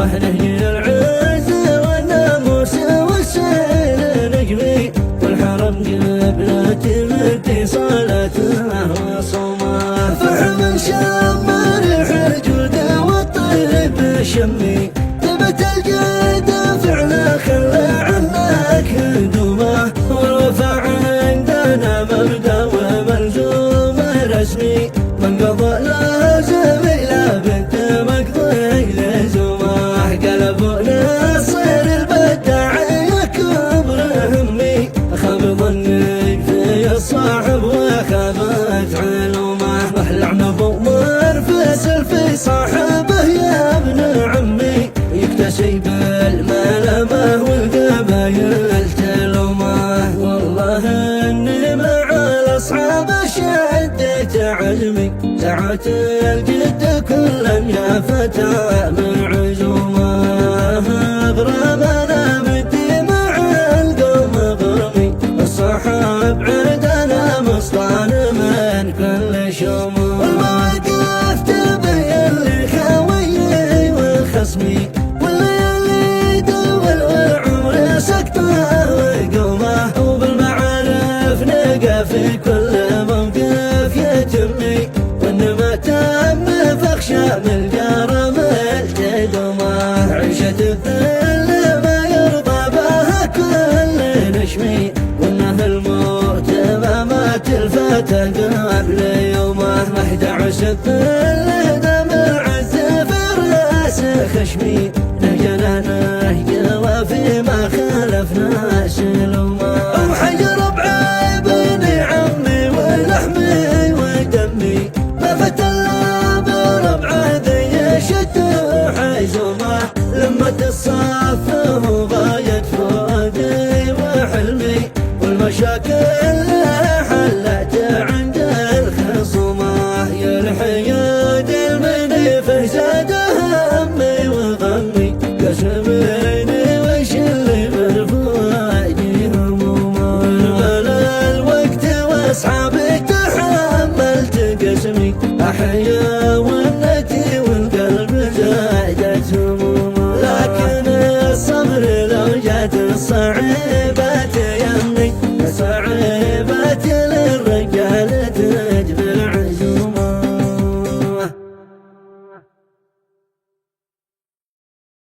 نهج العز والناموس والسير نجمي، والحرم قبلة باتصالاتها وصومه. فحم شمر الجود والطيب شمي، ثبت الجد فعله خلى عنك دومه. والوفاء عندنا مبدا وملزوم رسمي، من قضى لازم إلى بنت مقضي لزومه. قلبوا نصير البداع يكبر همي، خاب ظنك في الصاحب وخابت علومه. محلى عنب ومرفسل في صاحبه يا ابن عمي، يكتسي بالملامه والقبايل تلومه. والله اني مع الاصحاب شديت عزمي، ساعات الجد كل يا فتى من عزومه. غرام انا بدي مع القوم غرمي، الصحاب عندنا مصطان من كل شومه. والمواقف تبين لي خويي وخصمي، والليالي دول والعمر سكته وقومه. وبالمعارف نلقى في كل موقف يتمني، وان ما تم فاخشى من الجرم التدومه. عيشة الذل ما يرضى بها كل نشمي، وانه الموت امامات الفتى قبل يومه. 11 الذل دم العز في راس خشمي، نهجنا نهج وفي ما خالفنا سلومه.